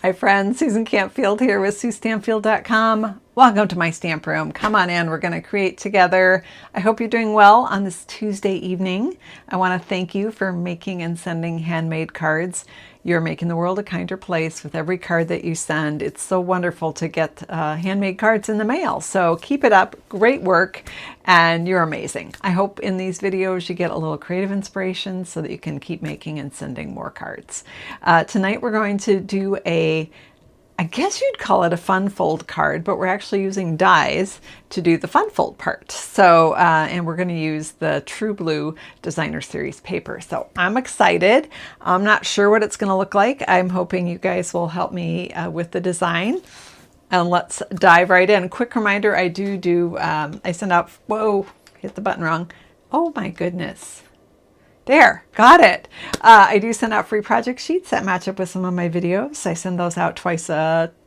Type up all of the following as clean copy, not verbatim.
Hi friends, Susan Campfield here with SueStampfield.com. Welcome to my stamp room. Come on in, we're going to create together. I hope you're doing well on this Tuesday evening. I want to thank you for making and sending handmade cards. You're making the world a kinder place with every card that you send. It's so wonderful to get handmade cards in the mail. So keep it up, great work, and you're amazing. I hope in these videos you get a little creative inspiration so that you can keep making and sending more cards. Tonight we're going to do I guess you'd call it a fun fold card, but we're actually using dies to do the fun fold part. So, and we're going to use the True Blue Designer Series paper. So I'm excited. I'm not sure what it's going to look like. I'm hoping you guys will help me with the design. And let's dive right in. Quick reminder, I send out, whoa, hit the button wrong. Oh my goodness. There, got it. I do send out free project sheets that match up with some of my videos. I send those out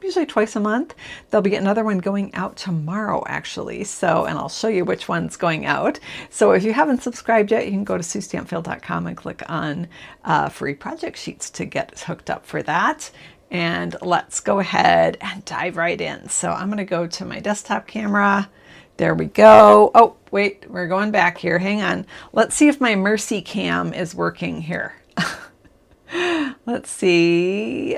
usually twice a month. There'll be another one going out tomorrow, actually. So, and I'll show you which one's going out. So if you haven't subscribed yet, you can go to SueStampfield.com and click on free project sheets to get hooked up for that. And let's go ahead and dive right in. So I'm going to go to my desktop camera. There we go. Oh, wait, we're going back here. Hang on. Let's see if my Mercy Cam is working here. Let's see.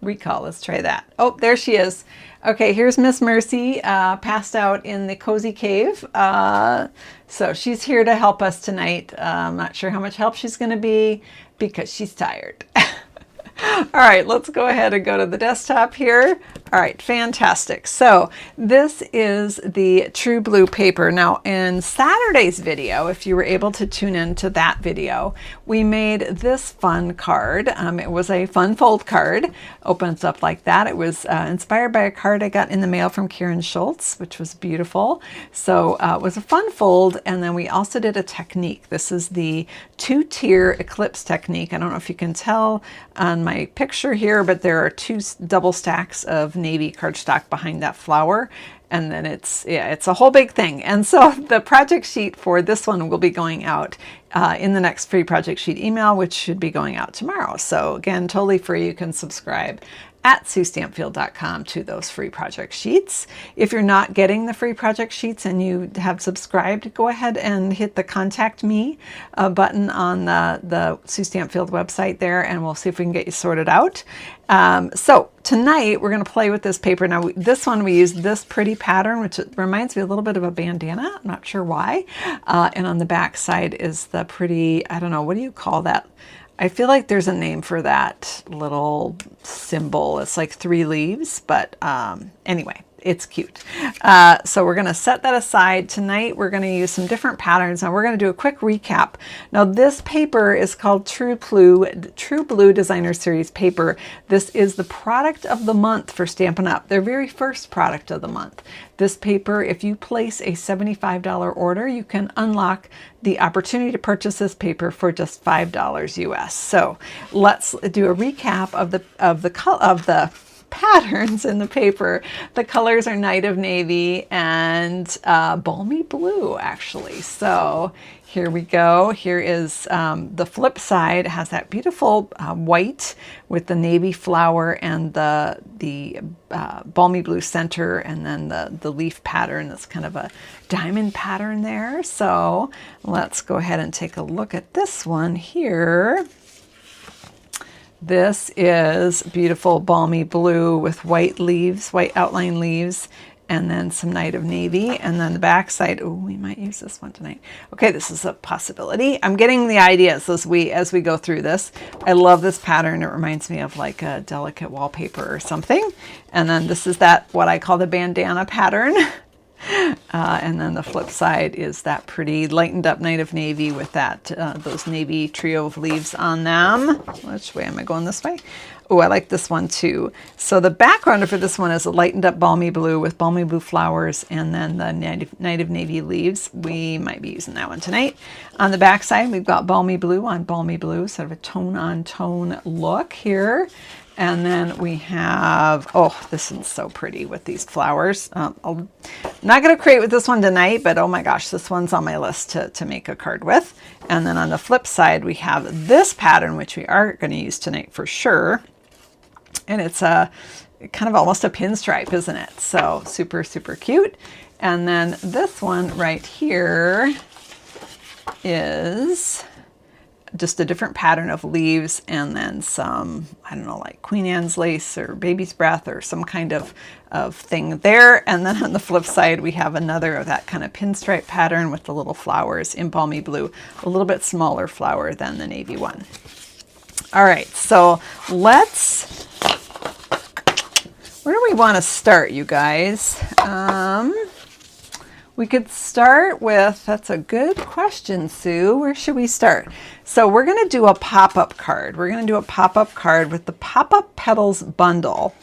Recall. Let's try that. Oh, there she is. Okay, here's Miss Mercy, passed out in the cozy cave. So she's here to help us tonight. I'm not sure how much help she's going to be because she's tired. All right, let's go ahead and go to the desktop here. All right, fantastic. So this is the True Blue paper. Now in Saturday's video, if you were able to tune into that video, we made this fun card. It was a fun fold card. Opens up like that. It was inspired by a card I got in the mail from Karen Schultz, which was beautiful. So it was a fun fold. And then we also did a technique. This is the 2-tier eclipse technique. I don't know if you can tell on my picture here, but there are 2 double stacks of navy cardstock behind that flower, and then it's a whole big thing. And so the project sheet for this one will be going out in the next free project sheet email, which should be going out tomorrow. So again, totally free. You can subscribe at SueStampfield.com to those free project sheets. If you're not getting the free project sheets and you have subscribed, go ahead and hit the contact me button on the Sue Stampfield website there, and we'll see if we can get you sorted out. So tonight we're going to play with this paper. Now this one, we use this pretty pattern, which reminds me a little bit of a bandana. I'm not sure why. And on the back side is the pretty, I don't know, what do you call that? I feel like there's a name for that little symbol. It's like 3 leaves, but anyway, it's cute. So we're going to set that aside. Tonight we're going to use some different patterns. Now we're going to do a quick recap. Now this paper is called True Blue Designer Series paper. This is the product of the month for Stampin' Up! Their very first product of the month. This paper, if you place a $75 order, you can unlock the opportunity to purchase this paper for just $5 US. So let's do a recap of the patterns in the paper. The colors are Night of Navy and Balmy Blue, actually. So here we go. Here is the flip side. It has that beautiful white with the navy flower and the balmy blue center, and then the leaf pattern. That's kind of a diamond pattern there. So let's go ahead and take a look at this one here. This is beautiful balmy blue with white leaves, white outline leaves, and then some Night of Navy. And then the back side, oh, we might use this one tonight. Okay, this is a possibility. I'm getting the ideas as we go through this. I love this pattern. It reminds me of like a delicate wallpaper or something. And then this is what I call the bandana pattern. And then the flip side is that pretty lightened up Night of Navy with that those navy trio of leaves on them. Which way am I going? This way? Oh, I like this one too. So the background for this one is a lightened up balmy blue with balmy blue flowers and then the Night of Navy leaves. We might be using that one tonight. On the back side, we've got balmy blue on balmy blue, sort of a tone on tone look here. And then we have, oh, this is so pretty with these flowers. not going to create with this one tonight, but oh my gosh, this one's on my list to make a card with. And then on the flip side, we have this pattern, which we are going to use tonight for sure. And it's a kind of almost a pinstripe, isn't it? So super, super cute. And then this one right here is just a different pattern of leaves and then some, I don't know, like Queen Anne's lace or baby's breath or some kind of thing there. And then on the flip side, we have another of that kind of pinstripe pattern with the little flowers in balmy blue, a little bit smaller flower than the navy one. All right, so let's, where do we want to start, you guys? We could start with, that's a good question, Sue. Where should we start? So we're going to do a pop-up card. We're going to do a pop-up card with the pop-up Petals bundle.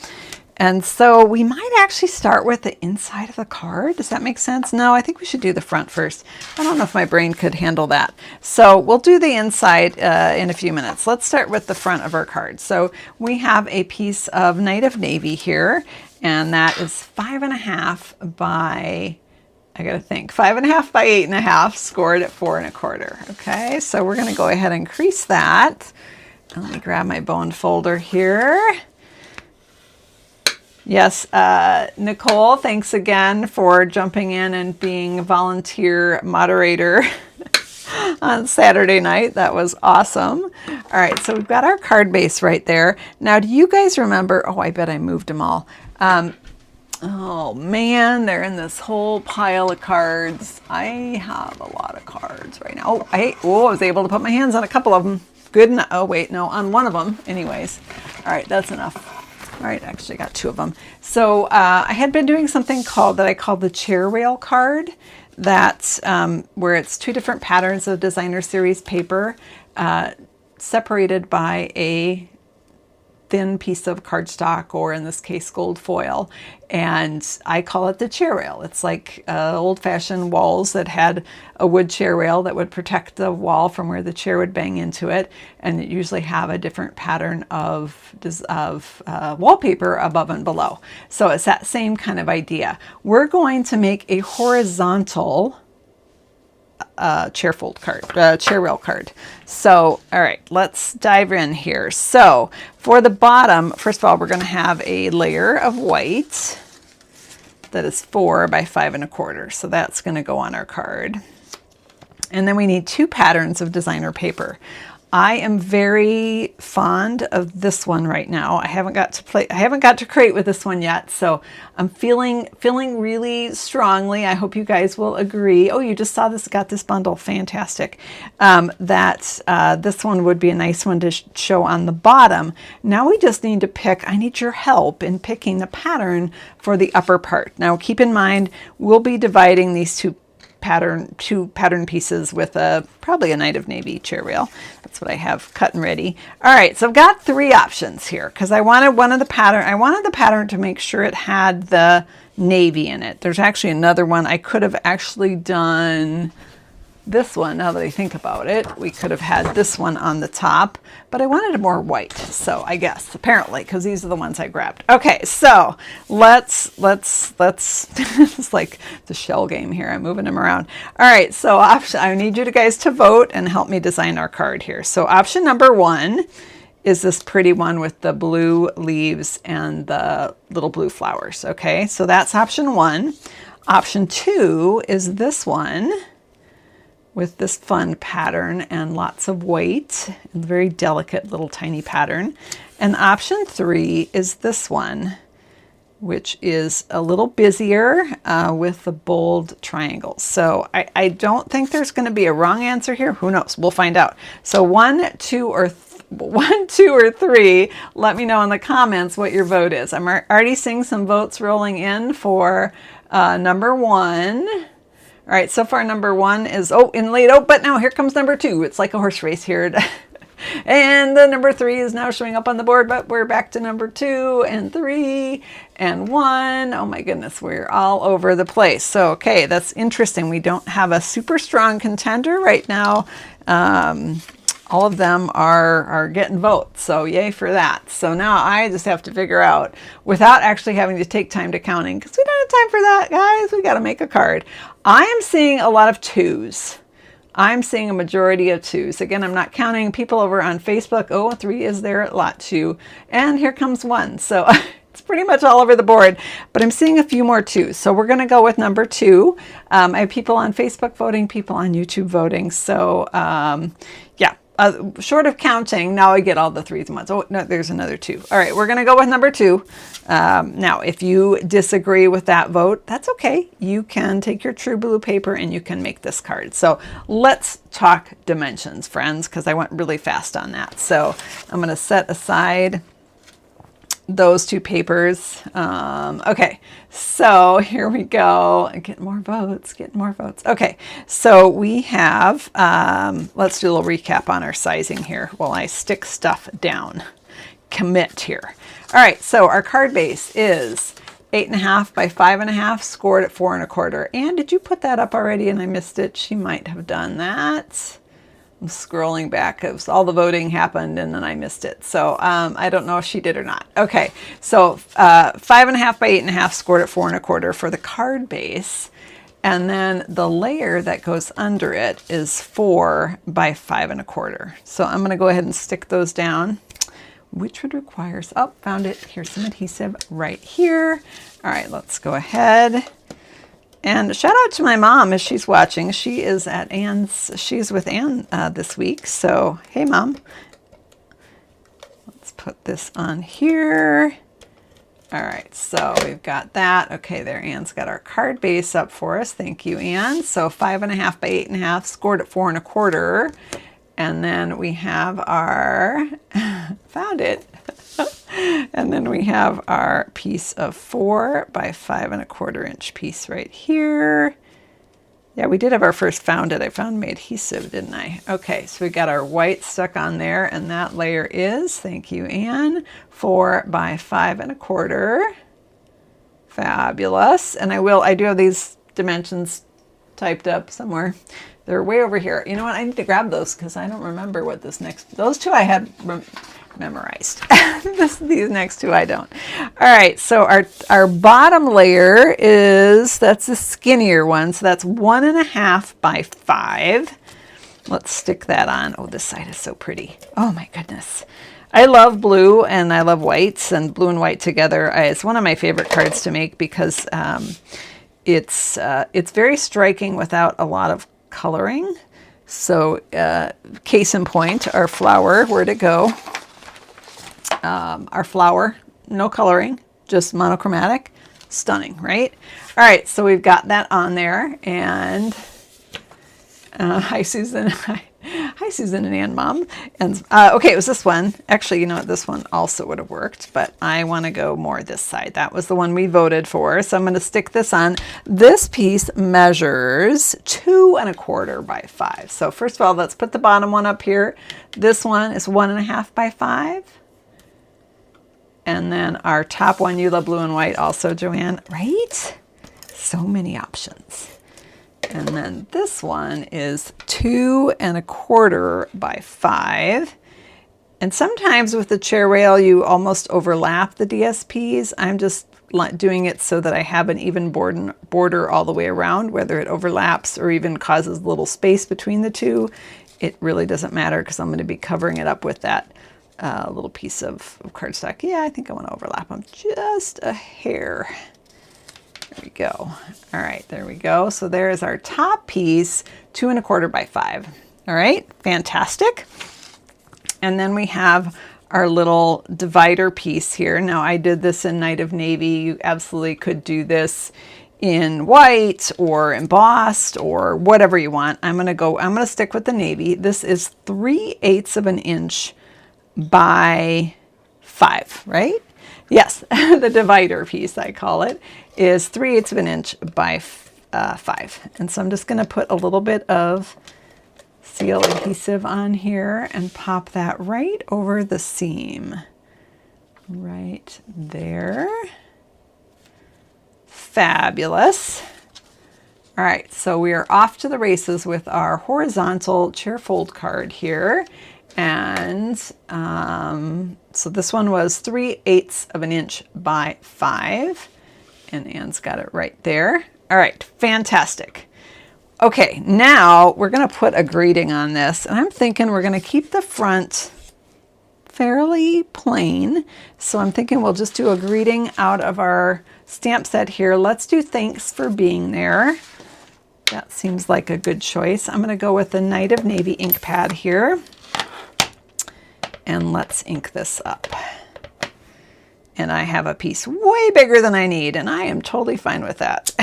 And so we might actually start with the inside of the card. Does that make sense? No, I think we should do the front first. I don't know if my brain could handle that. So we'll do the inside in a few minutes. Let's start with the front of our card. So we have a piece of Night of Navy here, and that is 5.5 by, I gotta think, 5.5 by 8.5, scored at 4 1/4. Okay, so we're gonna go ahead and crease that. And let me grab my boned folder here. Yes, Nicole, thanks again for jumping in and being a volunteer moderator on Saturday night. That was awesome. All right, so we've got our card base right there. Now, do you guys remember? Oh, I bet I moved them all. Oh man, they're in this whole pile of cards. I have a lot of cards right now. I was able to put my hands on a couple of them. Good enough. Oh wait, no, on one of them. Anyways, all right, that's enough. All right, actually got 2 of them. So I had been doing something that I called the chair rail card. That's where it's 2 different patterns of designer series paper separated by a thin piece of cardstock, or in this case gold foil, and I call it the chair rail. It's like old-fashioned walls that had a wood chair rail that would protect the wall from where the chair would bang into it, and it usually have a different pattern of wallpaper above and below. So it's that same kind of idea. We're going to make a horizontal chair rail card. So, all right, let's dive in here. So for the bottom, first of all, we're going to have a layer of white that is 4 by 5 1/4. So that's going to go on our card. And then we need 2 patterns of designer paper. I am very fond of this one right now. I haven't got to create with this one yet, so I'm feeling really strongly. I hope you guys will agree. Oh, you just saw this, got this bundle, fantastic. That this one would be a nice one to show on the bottom. Now we just need to pick, I need your help in picking the pattern for the upper part. Now keep in mind, we'll be dividing these two pattern pieces with probably a Night of Navy chair rail. That's what I have cut and ready. All right, so I've got 3 options here because I wanted the pattern to make sure it had the navy in it. There's actually another one. I could have actually done this one. Now that I think about it, we could have had this one on the top, but I wanted more white. So I guess apparently, because these are the ones I grabbed. Okay, so let's it's like the shell game here. I'm moving them around. All right, so I need you guys to vote and help me design our card here. So option number 1 is this pretty one with the blue leaves and the little blue flowers. Okay, so that's option 1. Option 2 is this one with this fun pattern and lots of weight, and very delicate little tiny pattern. And option 3 is this one, which is a little busier with the bold triangles. So I don't think there's going to be a wrong answer here. Who knows? We'll find out. So 1, 2, or 3, let me know in the comments what your vote is. I'm already seeing some votes rolling in for number 1. All right, so far number 1 is, in late, but now here comes number 2. It's like a horse race here. And the number 3 is now showing up on the board, but we're back to number 2 and 3 and 1. Oh my goodness, we're all over the place. So, okay, that's interesting. We don't have a super strong contender right now. all of them are getting votes, so yay for that. So now I just have to figure out, without actually having to take time to counting, because we don't have time for that, guys. We got to make a card. I am seeing a lot of 2s. I'm seeing a majority of 2s. Again, I'm not counting people over on Facebook. Oh, 3 is there a lot too. And here comes 1. So it's pretty much all over the board, but I'm seeing a few more 2s. So we're going to go with number 2. I have people on Facebook voting, people on YouTube voting. So yeah, short of counting, now I get all the 3s and 1s. Oh, no, there's another 2. All right, we're going to go with number 2. Now, if you disagree with that vote, that's okay. You can take your true blue paper and you can make this card. So let's talk dimensions, friends, because I went really fast on that. So I'm going to set aside those 2 papers. Okay, so here we go. Get more votes, get more votes. Okay, so we have, let's do a little recap on our sizing here while I stick stuff down. Commit here. All right, so our card base is 8.5 by 5.5, scored at 4 1/4. And did you put that up already and I missed it? She might have done that. I'm scrolling back because all the voting happened and then I missed it. So I don't know if she did or not. Okay, so 5.5 by 8.5, scored at 4 1/4 for the card base. And then the layer that goes under it is 4 by 5 1/4. So I'm going to go ahead and stick those down, which would require, oh, found it. Here's some adhesive right here. All right, let's go ahead. And shout out to my mom as she's watching. She is at Ann's, she's with Ann this week. So, hey mom. Let's put this on here. All right, so we've got that. Okay, there, Ann's got our card base up for us. Thank you, Ann. So 5.5 by 8.5, scored at 4 1/4. And then we have our, found it. And then we have our piece of 4 by 5 1/4 inch piece right here. Yeah, we did have our first found it. I found my adhesive, didn't I? Okay, so we got our white stuck on there, and that layer is, thank you, Anne, 4 by 5 1/4. Fabulous. And I do have these dimensions typed up somewhere. They're way over here. You know what? I need to grab those because I don't remember what this next, those 2 I had memorized. These next 2 I don't. All right, so our bottom layer is, that's a skinnier one, so that's 1.5 by 5. Let's stick that on. Oh, this side is so pretty. Oh my goodness. I love blue and I love whites, and blue and white together. It's one of my favorite cards to make because it's very striking without a lot of coloring. So case in point, our flower, where'd it go? Our flower, no coloring, just monochromatic. Stunning, right? All right, so we've got that on there. And hi, Susan. Hi, Susan and Ann, Mom. And okay, it was this one. Actually, you know what? This one also would have worked, but I want to go more this side. That was the one we voted for. So I'm going to stick this on. This piece measures 2 1/4 by 5. So first of all, let's put the bottom one up here. This one is 1.5 by 5. And then our top one, you love blue and white also, Joanne, right? So many options. And then this one is 2 1/4 by 5. And sometimes with the chair rail, you almost overlap the DSPs. I'm just doing it so that I have an even border all the way around, whether it overlaps or even causes a little space between the 2. It really doesn't matter because I'm going to be covering it up with that little piece of cardstock. Yeah, I think I want to overlap them just a hair. There we go. All right, there we go. So there's our top piece, 2 1/4 by 5. All right, fantastic. And then we have our little divider piece here. Now I did this in Night of Navy. You absolutely could do this in white or embossed or whatever you want. I'm gonna stick with the navy. This is 3/8 of an inch by 5, right? Yes, the divider piece, I call it, is 3/8 of an inch by 5. And so I'm just going to put a little bit of seal adhesive on here and pop that right over the seam. Right there. Fabulous. All right, so we are off to the races with our horizontal chair fold card here. And so this one was 3/8 of an inch by 5. And Anne's got it right there. All right, fantastic. Okay, now we're going to put a greeting on this. And I'm thinking we're going to keep the front fairly plain. So I'm thinking we'll just do a greeting out of our stamp set here. Let's do thanks for being there. That seems like a good choice. I'm going to go with the Night of Navy ink pad here. And let's ink this up. And I have a piece way bigger than I need, and I am totally fine with that.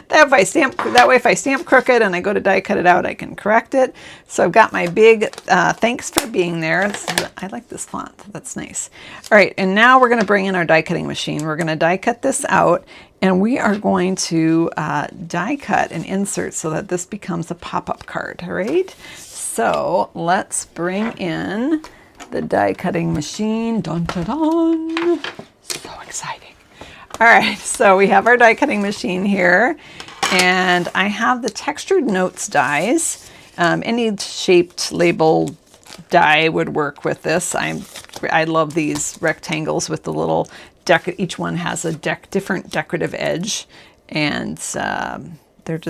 That way if I stamp crooked and I go to die cut it out, I can correct it. So I've got my big thanks for being there. I like this font. That's nice. All right, and now we're going to bring in our die cutting machine. We're going to die cut this out, and we are going to die cut and insert so that this becomes a pop-up card, all right? So let's bring in the die cutting machine. Dun, dun, dun. So exciting. All right, so we have our die cutting machine here, and I have the textured notes dies. Any shaped label die would work with this. I love these rectangles with the little each one has a different decorative edge, and they're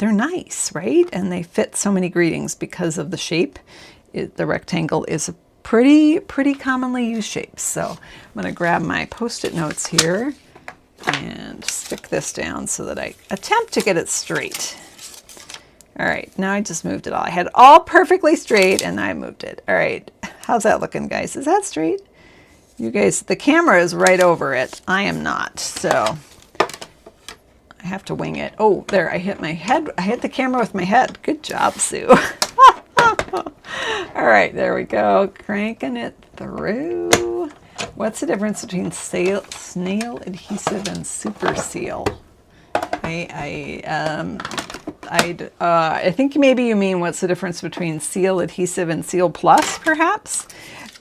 nice, right? And they fit so many greetings because of the shape. The rectangle is a pretty commonly used shape. So I'm going to grab my Post-it notes here and stick this down so that I attempt to get it straight. All right, now I just moved it all. I had it all perfectly straight and I moved it. All right, how's that looking, guys? Is that straight? You guys, the camera is right over it. I am not, so I have to wing it. Oh, there, I hit my head. I hit the camera with my head. Good job, Sue. All right, there we go. Cranking it through. What's the difference between snail adhesive and super seal? I think maybe you mean what's the difference between Seal Adhesive and Seal Plus, perhaps?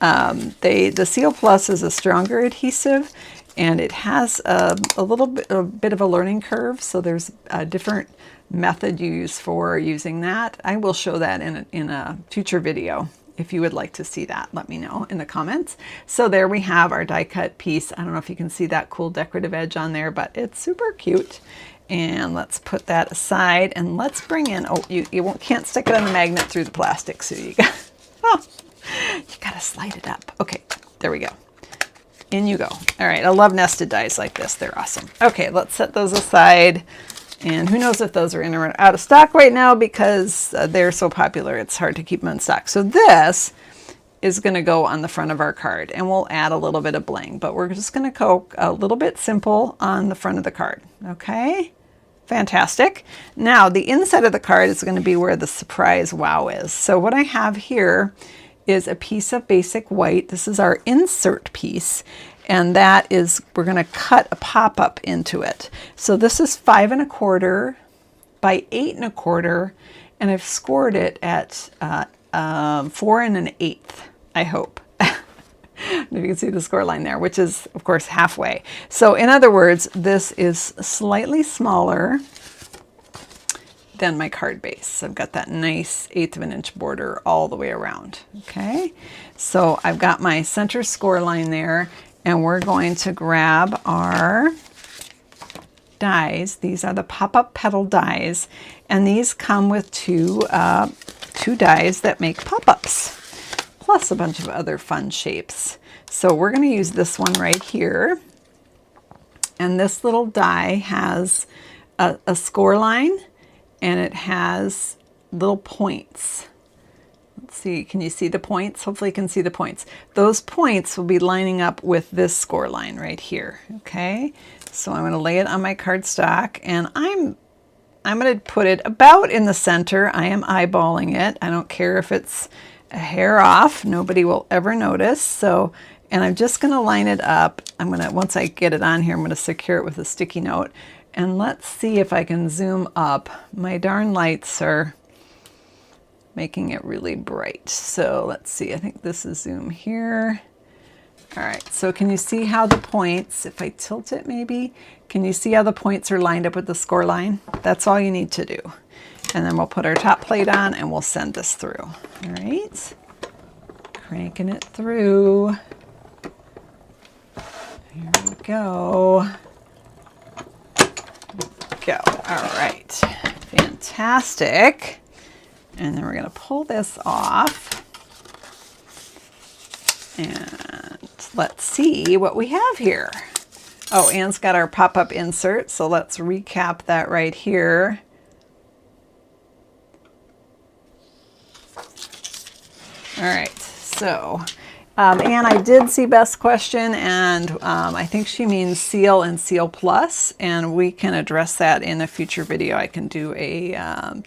The Seal Plus is a stronger adhesive, and it has a bit of a learning curve, so there's a different method you use for using that. I will show that in a future video. If you would like to see that, let me know in the comments. So there we have our die cut piece. I don't know if you can see that cool decorative edge on there, but it's super cute. And let's put that aside, and let's bring in, oh, you can't stick it on the magnet through the plastic, so you got to slide it up. Okay, there we go. In you go. All right, I love nested dies like this. They're awesome. Okay, let's set those aside. And who knows if those are in or out of stock right now, because they're so popular, it's hard to keep them in stock. So this is going to go on the front of our card, and we'll add a little bit of bling, but we're just going to go a little bit simple on the front of the card. Okay, fantastic. Now the inside of the card is going to be where the surprise wow is. So what I have here is a piece of basic white. This is our insert piece. And that is, we're going to cut a pop-up into it. So this is 5 1/4 by 8 1/4, and I've scored it at 4 1/8, I hope. If you can see the score line there, which is, of course, halfway. So in other words, this is slightly smaller than my card base. I've got that nice 1/8 of an inch border all the way around. Okay, so I've got my center score line there. And we're going to grab our dies. These are the pop-up petal dies, and these come with two dies that make pop-ups, plus a bunch of other fun shapes. So we're going to use this one right here, and this little die has a score line, and it has little points. Let's see, can you see the points? Hopefully you can see the points. Those points will be lining up with this score line right here, okay? So I'm gonna lay it on my cardstock, and I'm gonna put it about in the center. I am eyeballing it. I don't care if it's a hair off. Nobody will ever notice. So, and I'm just gonna line it up. Once I get it on here, I'm gonna secure it with a sticky note. And let's see if I can zoom up. My darn lights are making it really bright. So let's see, I think this is zoom here. All right, so can you see how the points, if I tilt it maybe, can you see how the points are lined up with the score line? That's all you need to do. And then we'll put our top plate on and we'll send this through. All right, cranking it through. Here we go. Go. All right, fantastic. And then we're going to pull this off. And let's see what we have here. Oh, Anne's got our pop-up insert, so let's recap that right here. All right, so Anne, I did see Beth's question, and I think she means Seal and Seal Plus, and we can address that in a future video. I can do a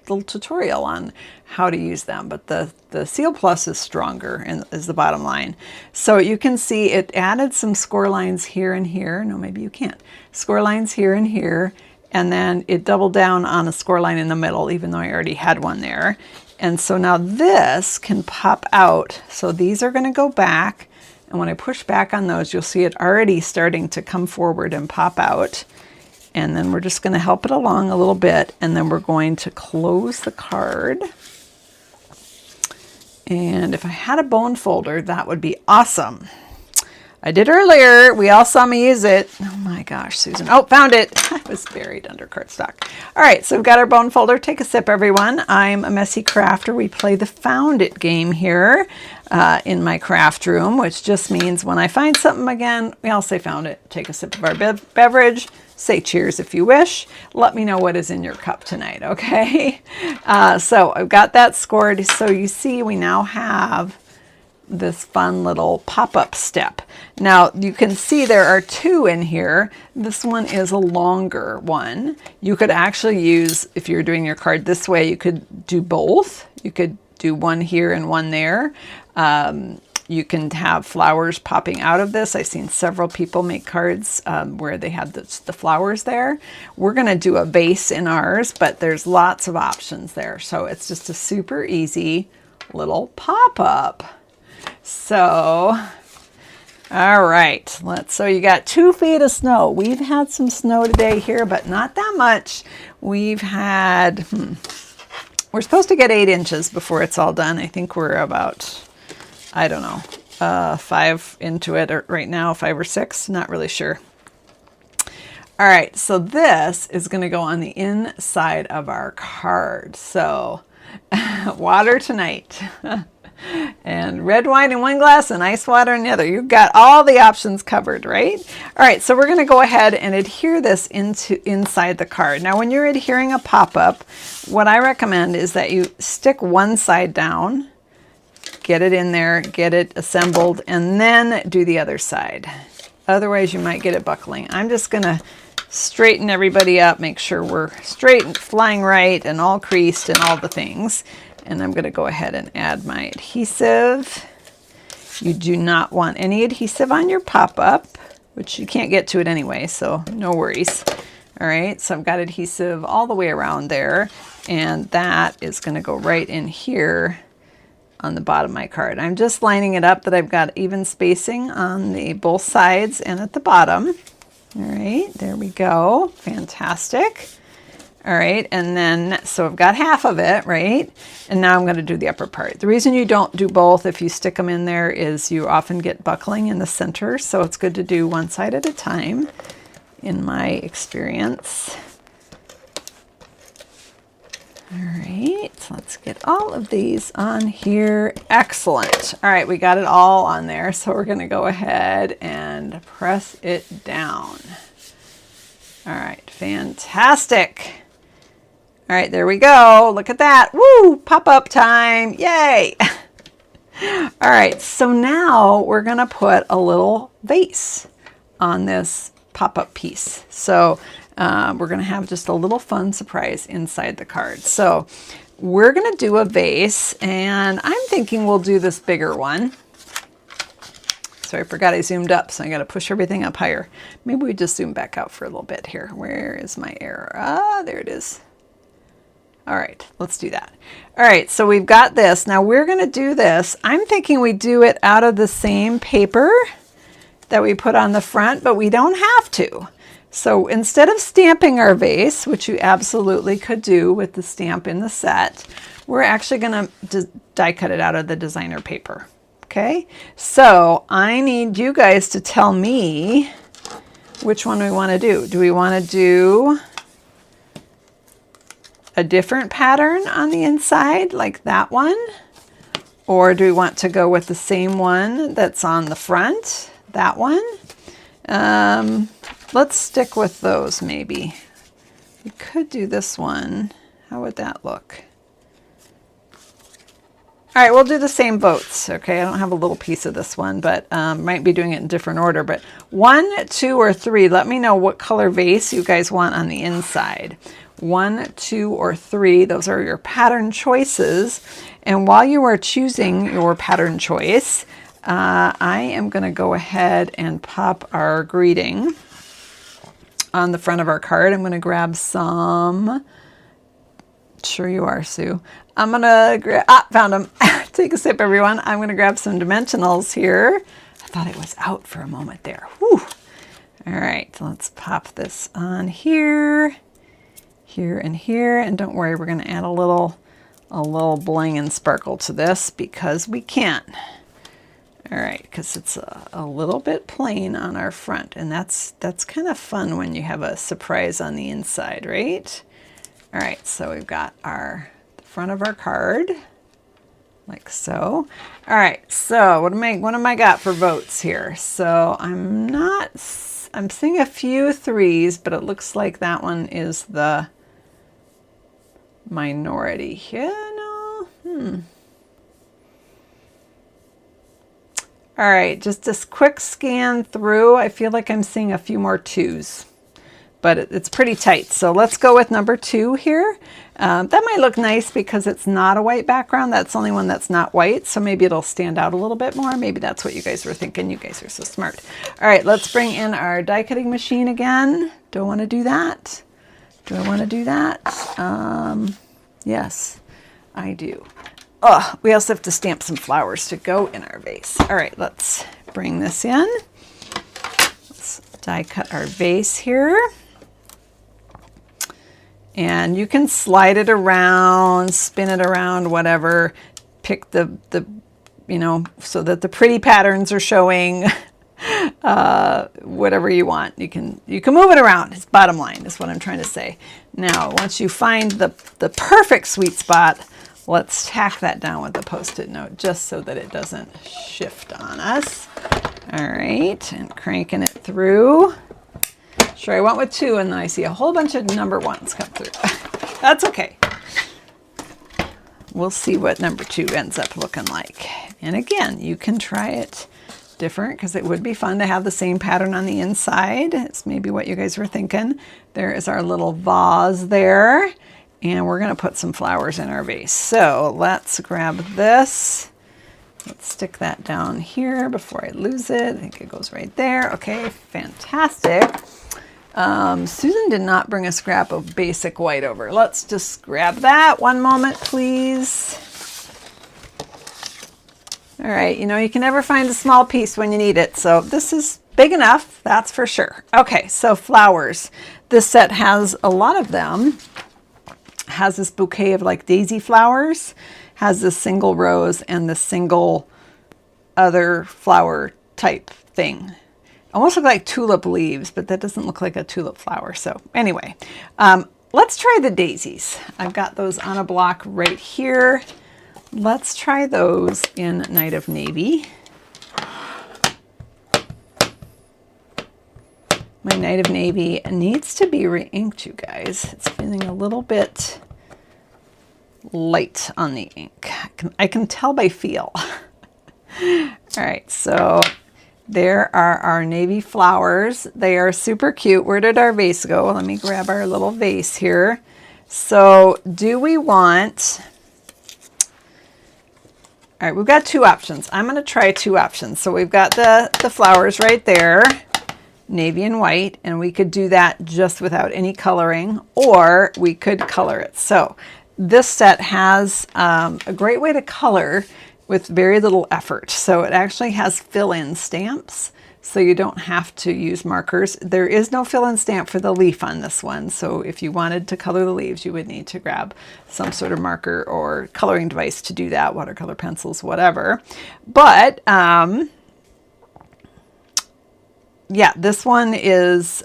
little tutorial on how to use them, but the Seal Plus is stronger and is the bottom line. So you can see it added some score lines here and here. No, maybe you can't. Score lines here and here, and then it doubled down on a score line in the middle, even though I already had one there. And so now this can pop out. So these are going to go back. And when I push back on those, you'll see it already starting to come forward and pop out. And then we're just going to help it along a little bit. And then we're going to close the card. And if I had a bone folder, that would be awesome. I did earlier. We all saw me use it. Oh my gosh, Susan. Oh, found it. It was buried under cardstock. All right, so we've got our bone folder. Take a sip, everyone. I'm a messy crafter. We play the Found It game here in my craft room, which just means when I find something again, we all say found it. Take a sip of our beverage. Say cheers if you wish. Let me know what is in your cup tonight, okay? So I've got that scored. So you see we now have this fun little pop-up step. Now you can see there are two in here. This one is a longer one. You could actually use, if you're doing your card this way, you could do both. You could do one here and one there. You can have flowers popping out of this. I've seen several people make cards where they have the flowers there. We're going to do a vase in ours, but there's lots of options there. So it's just a super easy little pop-up. So, all right, so you got 2 feet of snow. We've had some snow today here, but not that much. We've had, we're supposed to get 8 inches before it's all done. I think we're about, I don't know, 5 into it right now, 5 or 6, not really sure. All right, so this is going to go on the inside of our card. So, water tonight. And red wine in one glass and ice water in the other. You've got all the options covered, right? All right, so we're going to go ahead and adhere this inside the card. Now, when you're adhering a pop-up, what I recommend is that you stick one side down, get it in there, get it assembled, and then do the other side. Otherwise, you might get it buckling. I'm just going to straighten everybody up, make sure we're straight and flying right and all creased and all the things. And I'm going to go ahead and add my adhesive. You do not want any adhesive on your pop-up, which you can't get to it anyway, so no worries. All right, so I've got adhesive all the way around there, and that is going to go right in here on the bottom of my card. I'm just lining it up that I've got even spacing on the both sides and at the bottom. All right, there we go. Fantastic. All right, and then, so I've got half of it, right? And now I'm going to do the upper part. The reason you don't do both if you stick them in there is you often get buckling in the center, so it's good to do one side at a time, in my experience. All right, let's get all of these on here. Excellent. All right, we got it all on there, so we're going to go ahead and press it down. All right, fantastic. All right, there we go. Look at that. Woo, pop-up time. Yay. All right, so now we're going to put a little vase on this pop-up piece. So we're going to have just a little fun surprise inside the card. So we're going to do a vase, and I'm thinking we'll do this bigger one. Sorry, I forgot I zoomed up, so I got to push everything up higher. Maybe we just zoom back out for a little bit here. Where is my error? Ah, there it is. All right, let's do that. All right, so we've got this. Now we're going to do this. I'm thinking we do it out of the same paper that we put on the front, but we don't have to. So instead of stamping our vase, which you absolutely could do with the stamp in the set, we're actually going to die cut it out of the designer paper. Okay, so I need you guys to tell me which one we want to do. Do we want to do a different pattern on the inside like that one? Or do we want to go with the same one that's on the front, that one? Let's stick with those maybe. We could do this one. How would that look? All right, we'll do the same boats. Okay, I don't have a little piece of this one, but might be doing it in different order. But 1, 2, or 3, let me know what color vase you guys want on the inside. 1, 2, or 3, those are your pattern choices. And while you are choosing your pattern choice, I am going to go ahead and pop our greeting on the front of our card. I'm going to grab some. Sure you are, Sue. I'm going to grab, found them. Take a sip, everyone. I'm going to grab some dimensionals here. I thought it was out for a moment there. Whew. All right, let's pop this on here, here, and here. And don't worry, we're going to add a little bling and sparkle to this because we can. All right, because it's a little bit plain on our front, and that's kind of fun when you have a surprise on the inside, right? All right, so we've got the front of our card, like so. All right, so what am I got for votes here? So I'm seeing a few 3s, but it looks like that one is the minority here. No, All right, just this quick scan through. I feel like I'm seeing a few more 2s, but it's pretty tight. So let's go with number 2 here. That might look nice because it's not a white background. That's the only one that's not white, so maybe it'll stand out a little bit more. Maybe that's what you guys were thinking. You guys are so smart. All right, let's bring in our die cutting machine again. Do I want to do that? Do I want to do that? Yes, I do. Oh, we also have to stamp some flowers to go in our vase. All right, let's bring this in. Let's die cut our vase here. And you can slide it around, spin it around, whatever. Pick the so that the pretty patterns are showing. Whatever you want. You can move it around. It's bottom line is what I'm trying to say. Now, once you find the perfect sweet spot, let's tack that down with the Post-it note just so that it doesn't shift on us. All right, and cranking it through. Sure, I went with 2 and then I see a whole bunch of number 1s come through. That's okay. We'll see what number 2 ends up looking like. And again, you can try it different because it would be fun to have the same pattern on the inside. It's maybe what you guys were thinking. There is our little vase there. And we're going to put some flowers in our vase. So let's grab this. Let's stick that down here before I lose it. I think it goes right there. Okay, fantastic. Susan did not bring a scrap of basic white over. Let's just grab that. One moment, please. All right, you can never find a small piece when you need it. So this is big enough, that's for sure. Okay, so flowers. This set has a lot of them. Has this bouquet of like daisy flowers, has this single rose and the single other flower type thing. Almost look like tulip leaves, but that doesn't look like a tulip flower. So anyway, let's try the daisies. I've got those on a block right here. Let's try those in Night of Navy. My Night of Navy needs to be re-inked, you guys. It's feeling a little bit light on the ink. I can tell by feel. All right, so there are our navy flowers. They are super cute. Where did our vase go? Let me grab our little vase here. So do we want... All right, we've got 2 options. I'm going to try 2 options. So we've got the flowers right there. Navy and white, and we could do that just without any coloring, or we could color it. So this set has a great way to color with very little effort. So it actually has fill-in stamps, so you don't have to use markers. There is no fill-in stamp for the leaf on this one, so if you wanted to color the leaves, you would need to grab some sort of marker or coloring device to do that, watercolor pencils, whatever. But yeah, this one does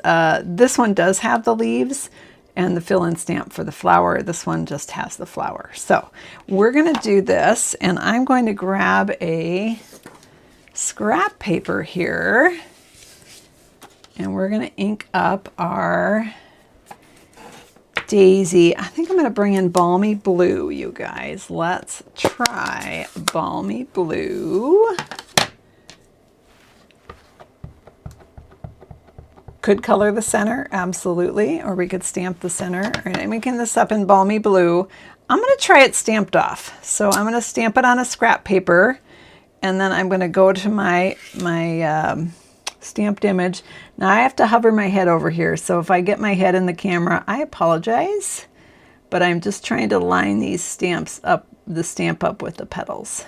have the leaves and the fill-in stamp for the flower. This one just has the flower. So we're going to do this, and I'm going to grab a scrap paper here, and we're going to ink up our daisy. I think I'm going to bring in Balmy Blue, you guys. Let's try Balmy Blue. Could color the center, absolutely, or we could stamp the center. All right, I'm making this up in Balmy Blue. I'm going to try it stamped off. So I'm going to stamp it on a scrap paper, and then I'm going to go to my stamped image. Now I have to hover my head over here, so if I get my head in the camera, I apologize, but I'm just trying to line these stamps up, the stamp up with the petals.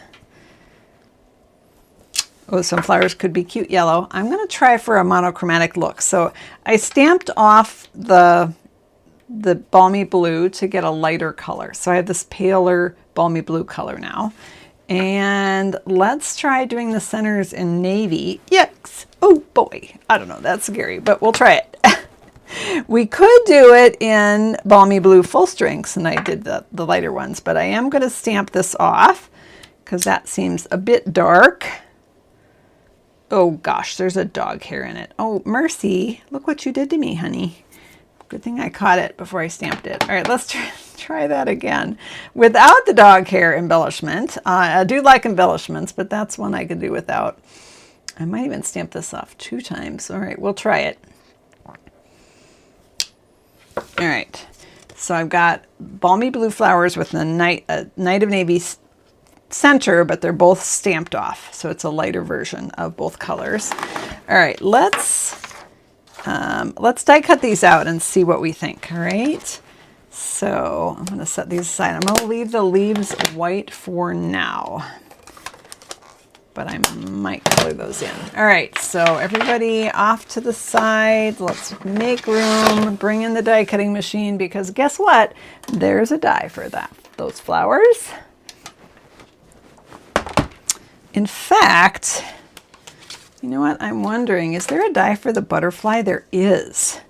Oh, some flowers could be cute yellow. I'm going to try for a monochromatic look. So I stamped off the Balmy Blue to get a lighter color. So I have this paler Balmy Blue color now. And let's try doing the centers in navy. Yucks. Oh boy. I don't know. That's scary, but we'll try it. We could do it in Balmy Blue full strengths, and I did the lighter ones, but I am going to stamp this off because that seems a bit dark. Oh gosh, there's a dog hair in it. Oh, mercy. Look what you did to me, honey. Good thing I caught it before I stamped it. All right, let's try that again. Without the dog hair embellishment. I do like embellishments, but that's one I could do without. I might even stamp this off 2 times. All right, we'll try it. All right, so I've got Balmy Blue flowers with the Night of Navy center, but they're both stamped off, so it's a lighter version of both colors. All right, let's die cut these out and see what we think. All right, so I'm going to set these aside. I'm going to leave the leaves white for now, but I might color those in. All right, so everybody off to the side. Let's make room, bring in the die cutting machine, because guess what? There's a die for those flowers. In fact, you know what? I'm wondering, is there a die for the butterfly? There is.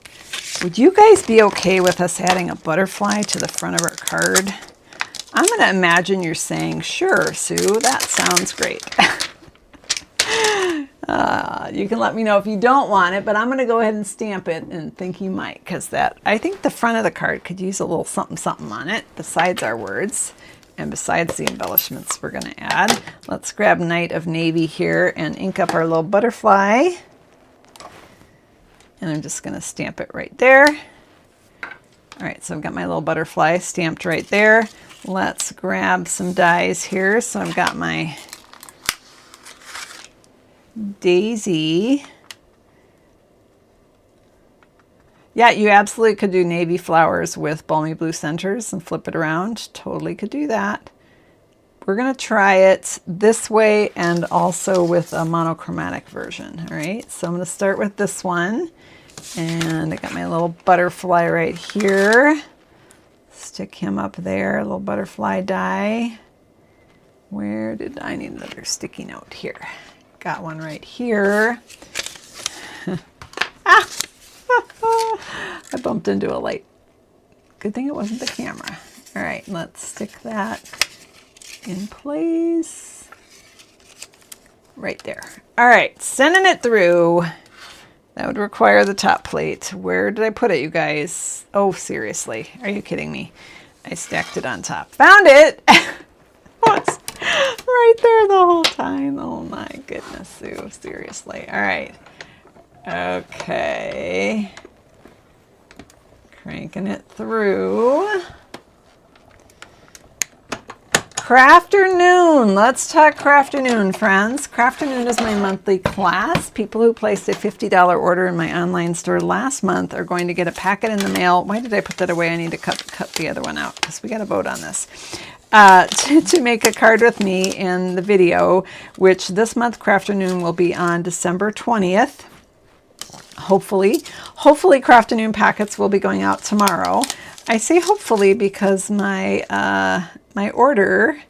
Would you guys be okay with us adding a butterfly to the front of our card? I'm going to imagine you're saying, sure, Sue, that sounds great. You can let me know if you don't want it, but I'm going to go ahead and stamp it and think you might, because I think the front of the card could use a little something something on it besides our words. And besides the embellishments we're going to add, let's grab Night of Navy here and ink up our little butterfly. And I'm just going to stamp it right there. All right, so I've got my little butterfly stamped right there. Let's grab some dies here. So I've got my daisy. Yeah, you absolutely could do navy flowers with Balmy Blue centers and flip it around. Totally could do that. We're going to try it this way and also with a monochromatic version. All right, so I'm going to start with this one. And I got my little butterfly right here. Stick him up there, a little butterfly die. Where did I need another sticky note here? Got one right here. Ah! I bumped into a light. Good thing it wasn't the camera. All right, let's stick that in place. Right there. All right, sending it through. That would require the top plate. Where did I put it, you guys? Oh, seriously. Are you kidding me? I stacked it on top. Found it! Oh, it's right there the whole time. Oh my goodness, Sue. Seriously. All right. Okay. Cranking it through. Crafternoon. Let's talk Crafternoon, friends. Crafternoon is my monthly class. People who placed a $50 order in my online store last month are going to get a packet in the mail. Why did I put that away? I need to cut the other one out because we got to vote on this. to make a card with me in the video, which this month Crafternoon will be on December 20th. Hopefully Crafternoon packets will be going out tomorrow. I say hopefully because my my order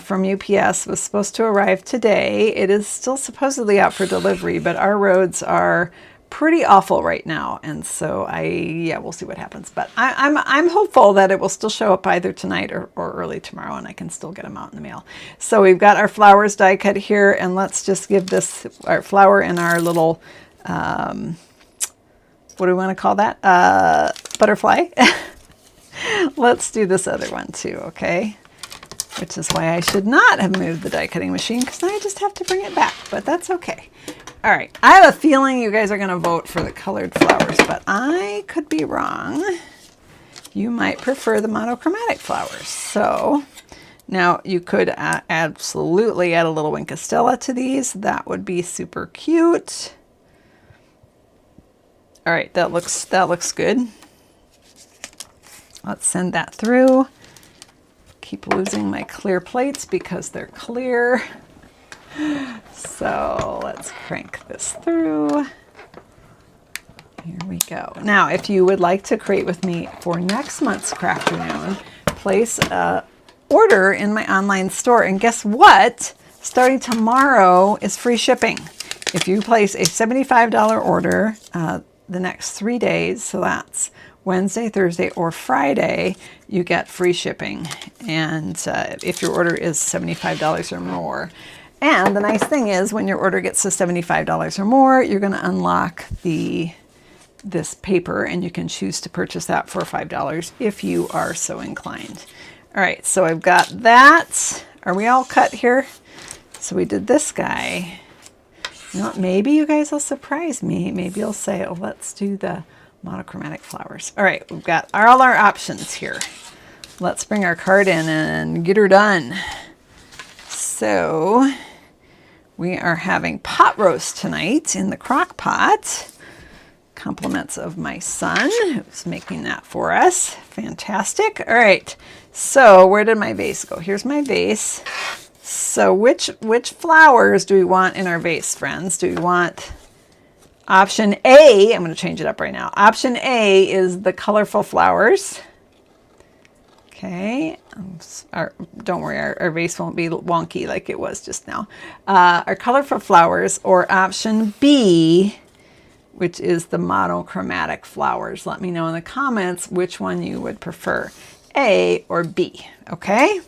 from UPS was supposed to arrive today. It is still supposedly out for delivery, but our roads are pretty awful right now, and so we'll see what happens. But I'm hopeful that it will still show up either tonight or early tomorrow, and I can still get them out in the mail. So we've got our flowers die cut here, and let's just give this our flower in our little what do we want to call that? Butterfly. Let's do this other one too, okay? Which is why I should not have moved the die cutting machine, because now I just have to bring it back, but that's okay. All right, I have a feeling you guys are going to vote for the colored flowers, but I could be wrong. You might prefer the monochromatic flowers. So now you could absolutely add a little Wink of Stella to these. That would be super cute. All right, that looks good. Let's send that through. Keep losing my clear plates because they're clear. So let's crank this through. Here we go. Now, if you would like to create with me for next month's Crafternoon, place a order in my online store. And guess what? Starting tomorrow is free shipping. If you place a $75 order the next 3 days, so that's Wednesday, Thursday, or Friday, you get free shipping. And if your order is $75 or more. And the nice thing is when your order gets to $75 or more, you're going to unlock this paper, and you can choose to purchase that for $5 if you are so inclined. All right, so I've got that. Are we all cut here? So we did this guy. You know what, maybe you guys will surprise me. Maybe you'll say, oh, let's do the monochromatic flowers. All right, we've got all our options here. Let's bring our card in and get her done. So we are having pot roast tonight in the crock pot. Compliments of my son, who's making that for us. Fantastic. All right, so where did my vase go? Here's my vase. So which flowers do we want in our vase, friends? Do we want option A? I'm going to change it up right now. Option A is the colorful flowers. Okay, don't worry, our vase won't be wonky like it was just now. Our colorful flowers, or option B, which is the monochromatic flowers. Let me know in the comments which one you would prefer, A or B, okay?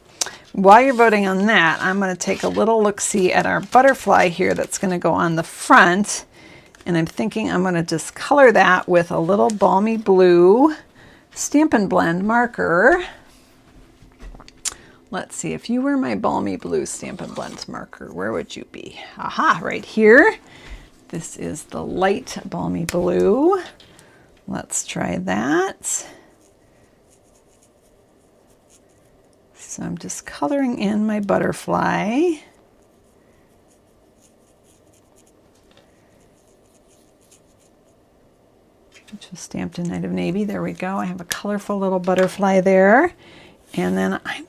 While you're voting on that, I'm going to take a little look-see at our butterfly here that's going to go on the front. And I'm thinking I'm going to just color that with a little balmy blue Stampin' Blend marker. Let's see, if you were my balmy blue Stampin' Blend marker, where would you be? Aha, right here. This is the light balmy blue. Let's try that. So I'm just coloring in my butterfly. Which was stamped in Night of Navy. There we go. I have a colorful little butterfly there. And then I'm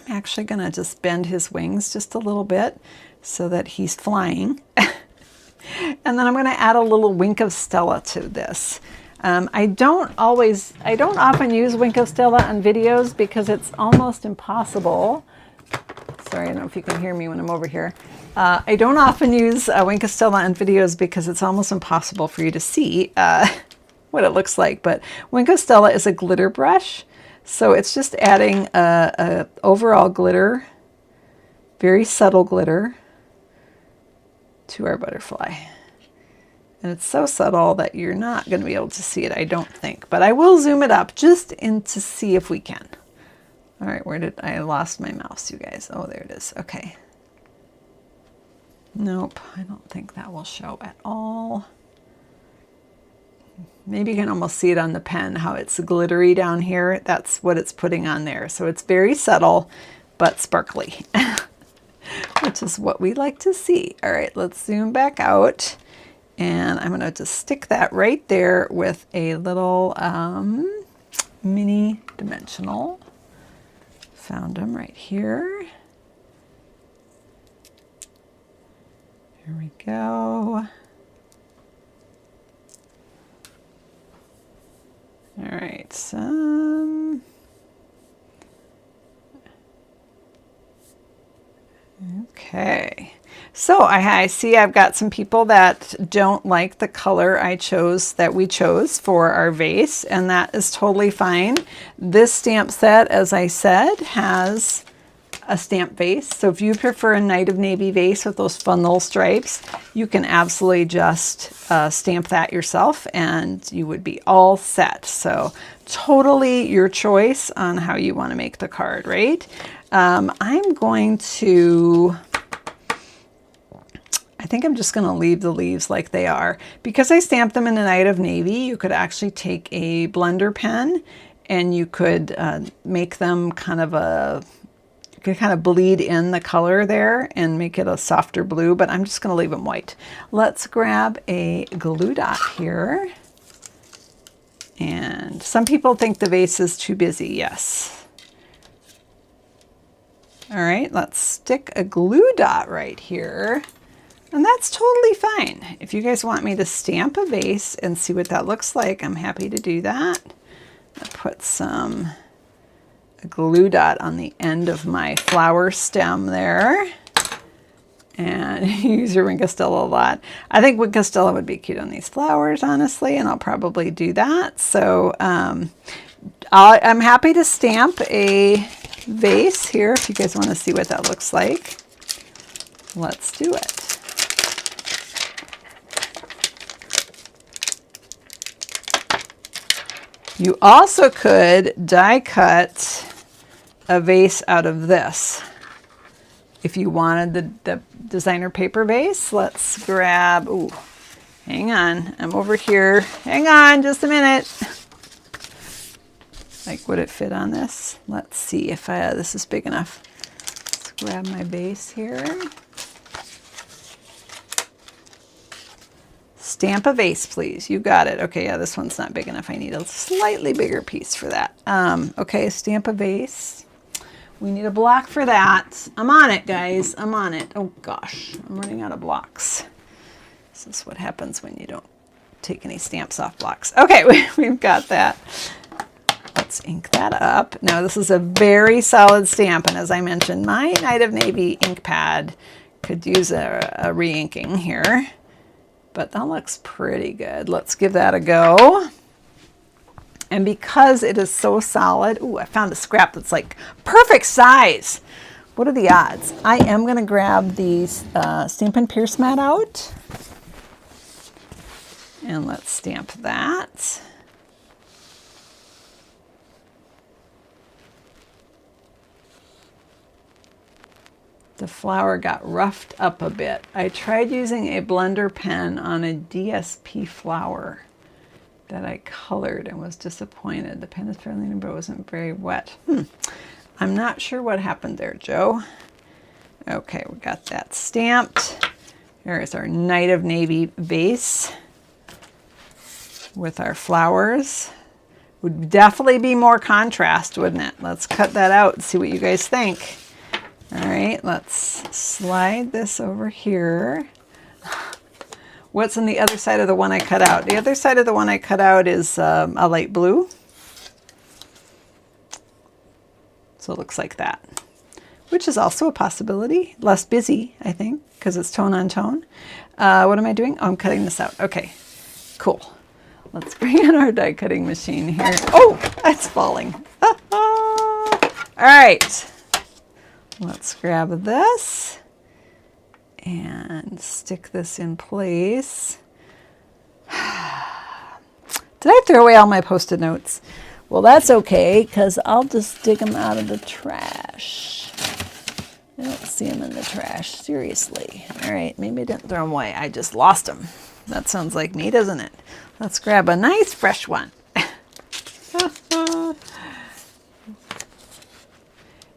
actually going to just bend his wings just a little bit so that he's flying. And then I'm going to add a little Wink of Stella to this. I don't often use Wink of Stella on videos because it's almost impossible. Sorry, I don't know if you can hear me when I'm over here. I don't often use Wink of Stella on videos because it's almost impossible for you to see what it looks like. But Wink of Stella is a glitter brush. So it's just adding a overall glitter, very subtle glitter, to our butterfly. And it's so subtle that you're not going to be able to see it, I don't think. But I will zoom it up just to see if we can. All right, where did I lost my mouse, you guys? Oh, there it is. Okay. Nope, I don't think that will show at all. Maybe you can almost see it on the pen, how it's glittery down here. That's what it's putting on there. So it's very subtle, but sparkly, which is what we like to see. All right, let's zoom back out. And I'm going to just stick that right there with a little mini dimensional Found them right here. Here we go. All right, some. Okay, so I see I've got some people that don't like the color that we chose for our vase, and that is totally fine. This stamp set, as I said, has a stamp vase. So if you prefer a Night of Navy vase with those fun little stripes, you can absolutely just stamp that yourself and you would be all set. So totally your choice on how you want to make the card, right? I'm going to, I think I'm just going to leave the leaves like they are. Because I stamped them in a Night of Navy, you could actually take a blender pen and you could make them kind of you could kind of bleed in the color there and make it a softer blue, but I'm just going to leave them white. Let's grab a glue dot here. And some people think the vase is too busy. Yes. All right, let's stick a glue dot right here. And that's totally fine. If you guys want me to stamp a vase and see what that looks like, I'm happy to do that. I'll put a glue dot on the end of my flower stem there. And use your Wink of Stella a lot. I think Wink of Stella would be cute on these flowers, honestly, and I'll probably do that. So I'm happy to stamp a vase here if you guys want to see what that looks like. Let's do it. You also could die cut a vase out of this. If you wanted the designer paper vase, let's grab, ooh, hang on, I'm over here. Hang on, just a minute. Like, would it fit on this? Let's see if this is big enough. Let's grab my vase here. Stamp a vase, please. You got it. Okay, yeah, this one's not big enough. I need a slightly bigger piece for that. Okay, stamp a vase. We need a block for that. I'm on it, guys. I'm on it. Oh, gosh. I'm running out of blocks. This is what happens when you don't take any stamps off blocks. Okay, we've got that. Let's ink that up. Now, this is a very solid stamp, and as I mentioned, my Night of Navy ink pad could use a re-inking here, but that looks pretty good. Let's give that a go. And because it is so solid, ooh, I found a scrap that's like perfect size. What are the odds? I am going to grab these Stampin' Pierce mat out. And let's stamp that. The flower got roughed up a bit. I tried using a blender pen on a DSP flower that I colored and was disappointed. The pen is fairly new, but it wasn't very wet. I'm not sure what happened there, Joe. Okay, we got that stamped. Here is our Night of Navy vase with our flowers. Would definitely be more contrast, wouldn't it? Let's cut that out and see what you guys think. All right, let's slide this over here. What's on the other side of the one I cut out? The other side of the one I cut out is a light blue. So it looks like that, which is also a possibility. Less busy, I think, because it's tone on tone. What am I doing? Oh, I'm cutting this out. Okay, cool. Let's bring in our die cutting machine here. Oh, it's falling. All right, let's grab this and stick this in place. Did I throw away all my Post-it notes? Well, that's okay, because I'll just dig them out of the trash. I don't see them in the trash, seriously. All right, maybe I didn't throw them away. I just lost them. That sounds like me, doesn't it? Let's grab a nice fresh one.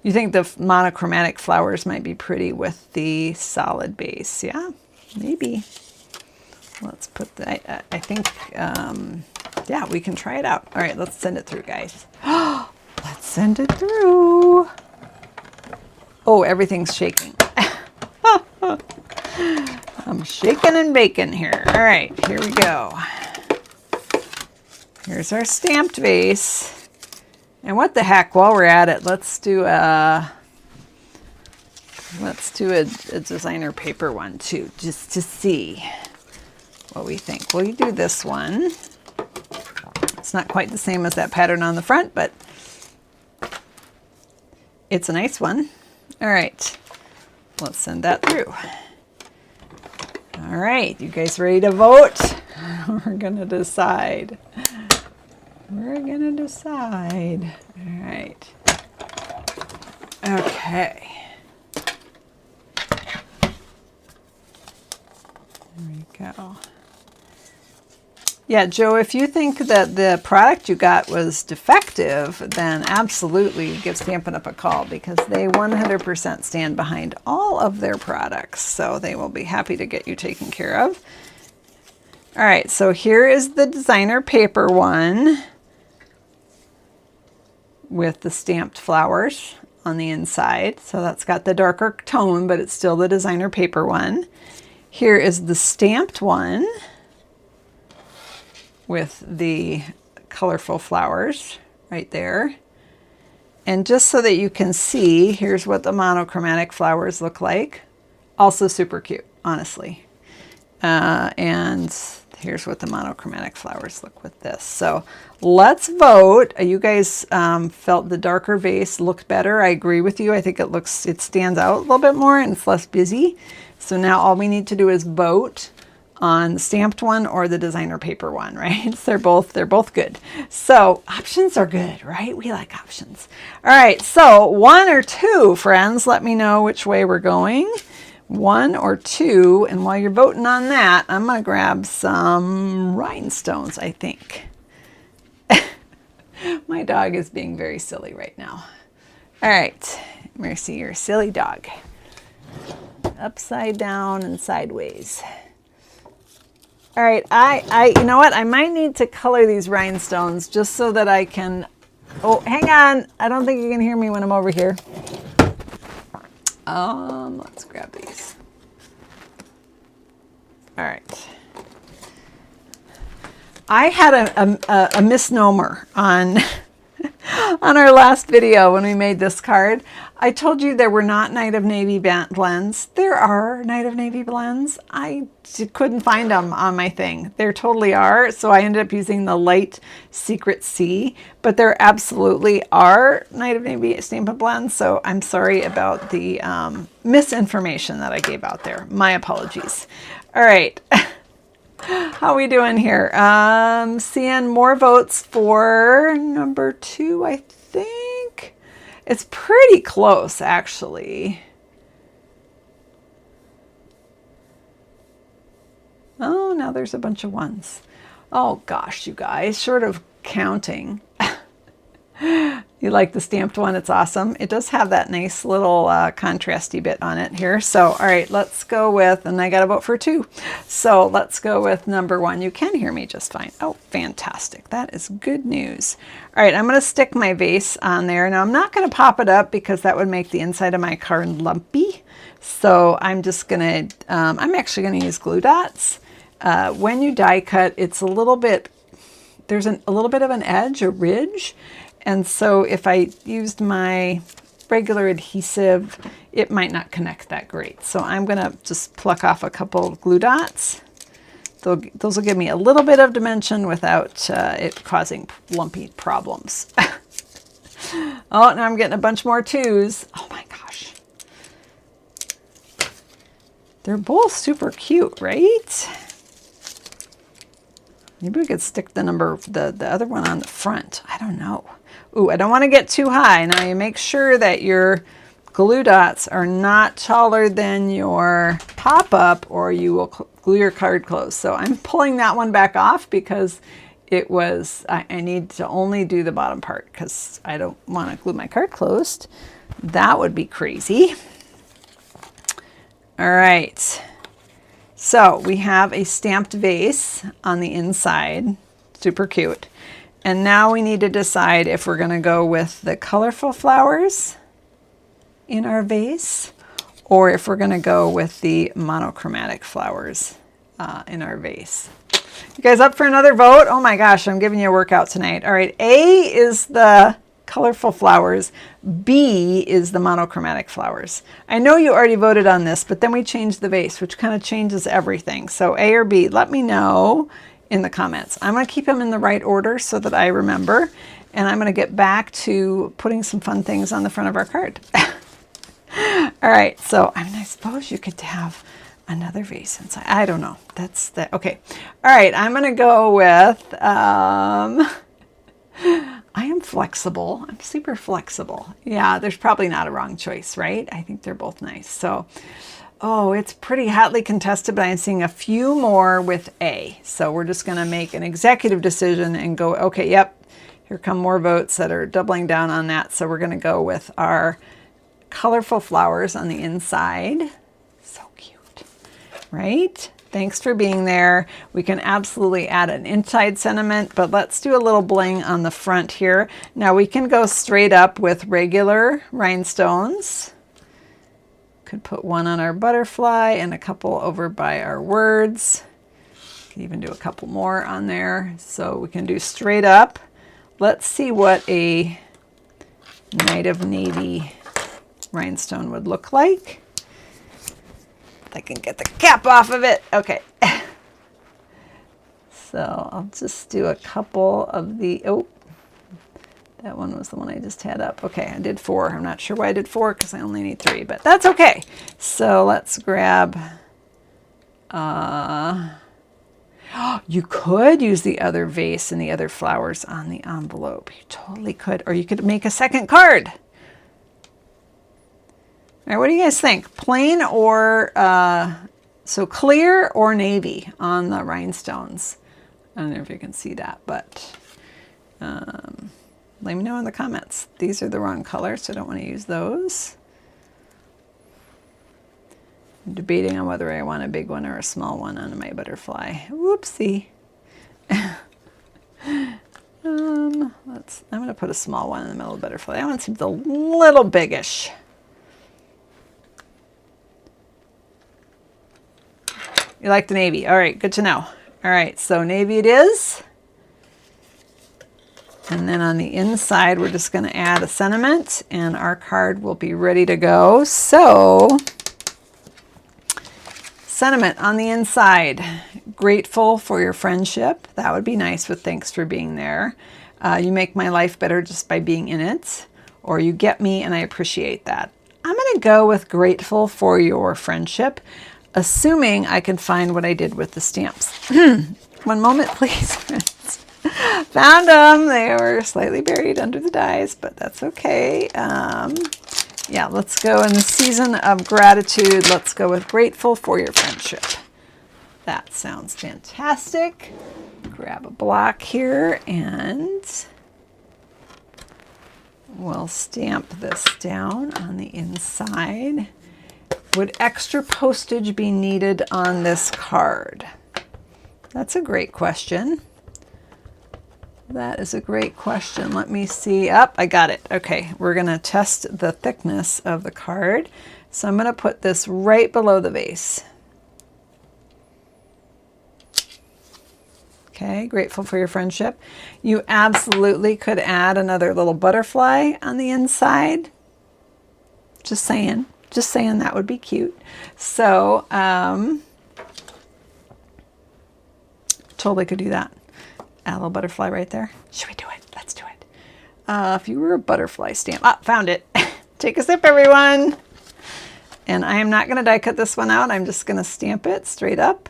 You think the monochromatic flowers might be pretty with the solid base? Yeah, maybe. Let's put that, I think, yeah, we can try it out. All right, let's send it through, guys. Let's send it through. Oh, everything's shaking. I'm shaking and baking here. All right, here we go. Here's our stamped vase. And what the heck, while we're at it, let's do a designer paper one too, just to see what we think. We'll do this one. It's not quite the same as that pattern on the front, but it's a nice one. All right, let's send that through. All right, you guys ready to vote? We're gonna decide. We're gonna decide. All right. Okay. There we go. Yeah, Joe, if you think that the product you got was defective, then absolutely give Stampin' Up! A call, because they 100% stand behind all of their products. So they will be happy to get you taken care of. All right, so here is the designer paper one with the stamped flowers on the inside. So that's got the darker tone, but it's still the designer paper one. Here is the stamped one with the colorful flowers right there. And just so that you can see, here's what the monochromatic flowers look like. Also super cute, honestly. And here's what the monochromatic flowers look with this. So let's vote. You guys felt the darker vase looked better. I agree with you. I think it stands out a little bit more and it's less busy. So now all we need to do is vote on the stamped one or the designer paper one, right? So they're both good. So options are good, right? We like options. All right, so 1 or 2, friends, let me know which way we're going. 1 or 2, and while you're voting on that, I'm gonna grab some rhinestones, I think. My dog is being very silly right now. All right, Mercy, you're a silly dog. Upside down and sideways. All right, you know what? I might need to color these rhinestones just so that I can, oh, hang on. I don't think you can hear me when I'm over here. Let's grab these. All right. I had a misnomer on our last video when we made this card. I told you there were not Night of Navy blends. There are Night of Navy blends. I couldn't find them on my thing. There totally are. So I ended up using the light Secret Sea, but there absolutely are Night of Navy Stampin' blends. So I'm sorry about the misinformation that I gave out there. My apologies. All right. How are we doing here? Seeing more votes for number 2, I think. It's pretty close, actually. Oh, now there's a bunch of 1s. Oh gosh, you guys, short of counting. You like the stamped one? It's awesome. It does have that nice little contrasty bit on it here. So, all right, let's go with, and I got to vote for 2. So let's go with number 1. You can hear me just fine. Oh, fantastic. That is good news. All right, I'm going to stick my vase on there. Now, I'm not going to pop it up because that would make the inside of my card lumpy. So I'm just going to, I'm actually going to use glue dots. When you die cut, it's a little bit, there's a little bit of an edge, a ridge. And so if I used my regular adhesive, it might not connect that great. So I'm going to just pluck off a couple of glue dots. Those will give me a little bit of dimension without it causing lumpy problems. Oh, now I'm getting a bunch more 2s. Oh my gosh. They're both super cute, right? Maybe we could stick the other one on the front. I don't know. Ooh, I don't want to get too high. Now you make sure that your glue dots are not taller than your pop-up or you will glue your card closed. So I'm pulling that one back off because I need to only do the bottom part because I don't want to glue my card closed. That would be crazy. All right. So we have a stamped vase on the inside, super cute. And now we need to decide if we're going to go with the colorful flowers in our vase, or if we're going to go with the monochromatic flowers in our vase. You guys up for another vote? Oh my gosh, I'm giving you a workout tonight. All right, A is the colorful flowers. B is the monochromatic flowers. I know you already voted on this, but then we changed the vase, which kind of changes everything. So A or B, let me know in the comments. I'm going to keep them in the right order so that I remember, and I'm going to get back to putting some fun things on the front of our card. All right, so I mean, I suppose you could have another vase inside. I don't know. That's the okay. All right, I'm going to go with I am flexible. I'm super flexible. Yeah, there's probably not a wrong choice, right? I think they're both nice. So, oh, it's pretty hotly contested, but I'm seeing a few more with A. So we're just going to make an executive decision and go, okay, yep, here come more votes that are doubling down on that. So we're going to go with our colorful flowers on the inside. So cute, right? Thanks for being there. We can absolutely add an inside sentiment, but let's do a little bling on the front here. Now we can go straight up with regular rhinestones. Could put one on our butterfly and a couple over by our words. Can even do a couple more on there. So we can do straight up. Let's see what a Night of Navy rhinestone would look like. I can get the cap off of it. Okay. So I'll just do a couple of the, oh, that one was the one I just had up. Okay, I did 4. I'm not sure why I did 4 because I only need 3, but that's okay. So let's grab, you could use the other vase and the other flowers on the envelope. You totally could, or you could make a second card. All right, what do you guys think? Plain or, so clear or navy on the rhinestones? I don't know if you can see that, but let me know in the comments. These are the wrong colors, so I don't want to use those. I'm debating on whether I want a big one or a small one on my butterfly. Whoopsie. I'm going to put a small one in the middle of the butterfly. That one seems a little biggish. You like the navy. All right, good to know. All right, so navy it is. And then on the inside, we're just going to add a sentiment, and our card will be ready to go. So, sentiment on the inside. Grateful for your friendship. That would be nice with thanks for being there. You make my life better just by being in it. Or you get me, and I appreciate that. I'm going to go with grateful for your friendship, assuming I can find what I did with the stamps. One moment, please. Found them. They were slightly buried under the dies, but that's okay. Yeah, let's go in the season of gratitude. Let's go with grateful for your friendship. That sounds fantastic. Grab a block here and we'll stamp this down on the inside. Would extra postage be needed on this card? That's a great question. That is a great question. Let me see. Up, I got it. Okay, we're going to test the thickness of the card. So I'm going to put this right below the vase. Okay, grateful for your friendship. You absolutely could add another little butterfly on the inside. Just saying. Just saying, that would be cute. So, totally could do that. Add a little butterfly right there. Should we do it? Let's do it. If you were a butterfly stamp. Ah, found it. Take a sip, everyone. And I am not going to die cut this one out. I'm just going to stamp it straight up.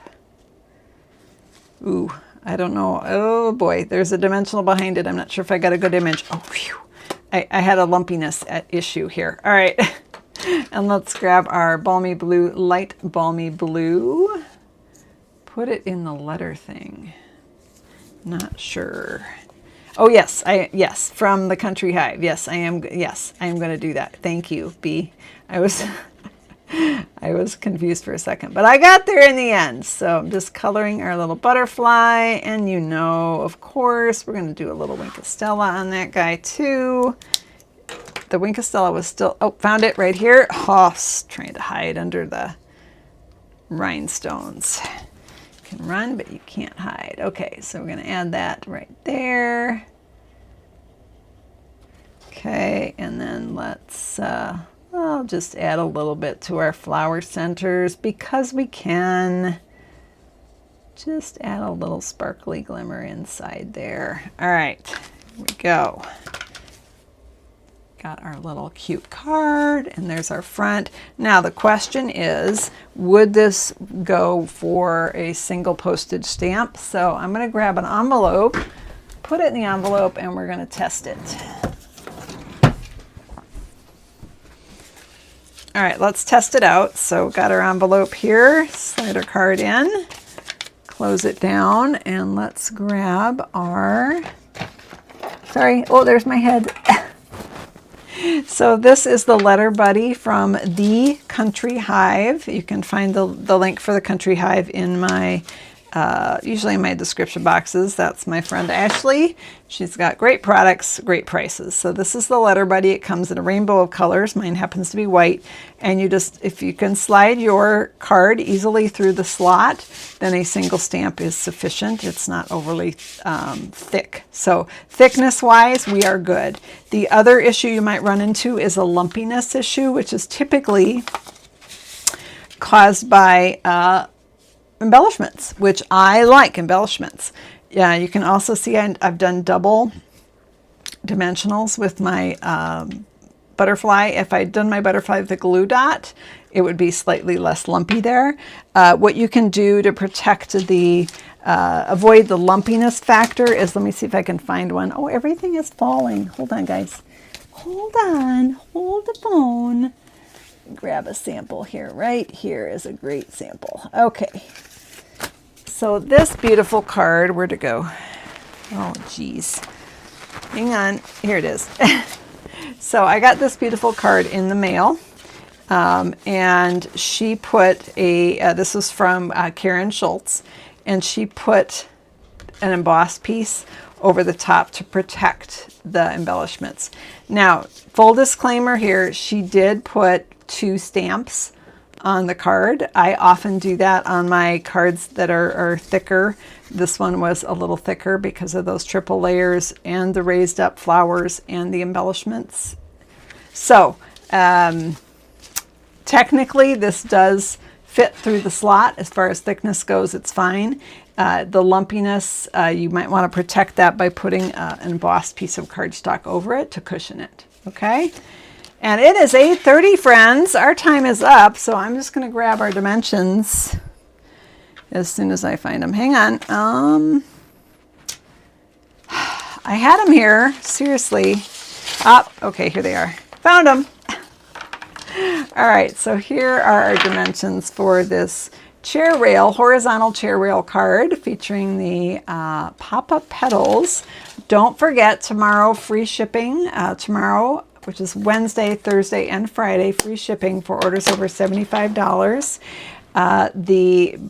Ooh, I don't know. Oh boy, there's a dimensional behind it. I'm not sure if I got a good image. Oh, phew. I had a lumpiness issue here. All right. And let's grab our balmy blue, light balmy blue. Put it in the letter thing. Not sure. Oh yes, yes, from the Country Hive. Yes, I am. Yes, I am going to do that. Thank you, B. I was confused for a second, but I got there in the end. So I'm just coloring our little butterfly, and you know, of course, we're going to do a little Wink of Stella on that guy too. the Wink of Stella was still, oh, found it right here. Oh, trying to hide under the rhinestones. You can run, but you can't hide. Okay, so we're going to add that right there. Okay, and then let's, I'll just add a little bit to our flower centers because we can. Just add a little sparkly glimmer inside there. All right, here we go. Got our little cute card, and there's our front. Now the question is, would this go for a single postage stamp? So I'm going to grab an envelope, put it in the envelope, and we're going to test it. All right, let's test it out. So got our envelope here, slide our card in, close it down, and let's grab our, sorry, oh, there's my head. So this is the letter buddy from The Country Hive. You can find the link for The Country Hive in my, usually in my description boxes. That's my friend Ashley. She's got great products, great prices. So this is the letter buddy. It comes in a rainbow of colors. Mine happens to be white. And you just, if you can slide your card easily through the slot, then a single stamp is sufficient. It's not overly thick. So thickness wise, we are good. The other issue you might run into is a lumpiness issue, which is typically caused by embellishments, which I like embellishments. Yeah, you can also see I've done double dimensionals with my butterfly. If I'd done my butterfly with a glue dot, it would be slightly less lumpy there. What you can do to protect the, avoid the lumpiness factor is, let me see if I can find one. Oh, everything is falling. Hold on, guys. Hold on, hold the phone. Grab a sample here. Right here is a great sample. Okay. So this beautiful card, where'd it go? Oh, geez. Hang on. Here it is. So I got this beautiful card in the mail. And she put a, this was from Karen Schultz, and she put an embossed piece over the top to protect the embellishments. Now, full disclaimer here, she did put 2 stamps on the card. I often do that on my cards that are thicker. This one was a little thicker because of those triple layers and the raised up flowers and the embellishments. So technically this does fit through the slot. As far as thickness goes, it's fine. The lumpiness, you might want to protect that by putting an embossed piece of cardstock over it to cushion it. Okay? And it is 8:30, friends. Our time is up, so I'm just going to grab our dimensions as soon as I find them. Hang on. I had them here. Seriously. Okay, here they are. Found them. All right, so here are our dimensions for this chair rail, horizontal chair rail card featuring the pop-up petals. Don't forget, tomorrow, free shipping. Tomorrow, which is Wednesday, Thursday, and Friday, free shipping for orders over $75.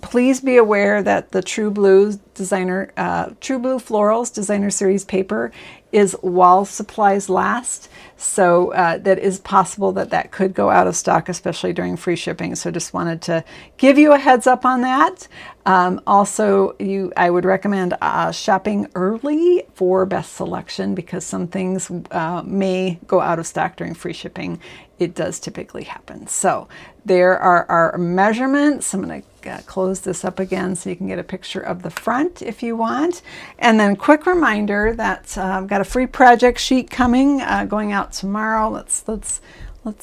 Please be aware that the True Blue Florals Designer Series paper is while supplies last. So that is possible that could go out of stock, especially during free shipping. So just wanted to give you a heads up on that. Also, I would recommend shopping early for best selection because some things may go out of stock during free shipping. It does typically happen. So there are our measurements. I'm going to close this up again so you can get a picture of the front if you want. And then quick reminder that I've got a free project sheet coming, going out tomorrow. Let's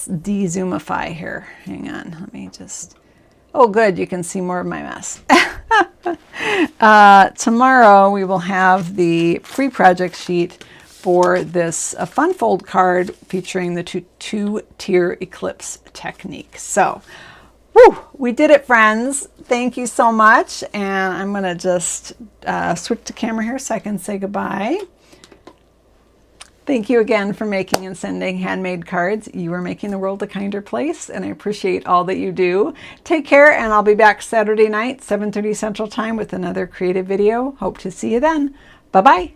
de-zoomify here. Hang on, let me just, oh good, you can see more of my mess. Tomorrow we will have the free project sheet for this fun fold card featuring the two-tier eclipse technique. So, whew, we did it, friends. Thank you so much. And I'm going to just switch the camera here so I can say goodbye. Thank you again for making and sending handmade cards. You are making the world a kinder place, and I appreciate all that you do. Take care, and I'll be back Saturday night, 7:30 Central Time with another creative video. Hope to see you then. Bye-bye.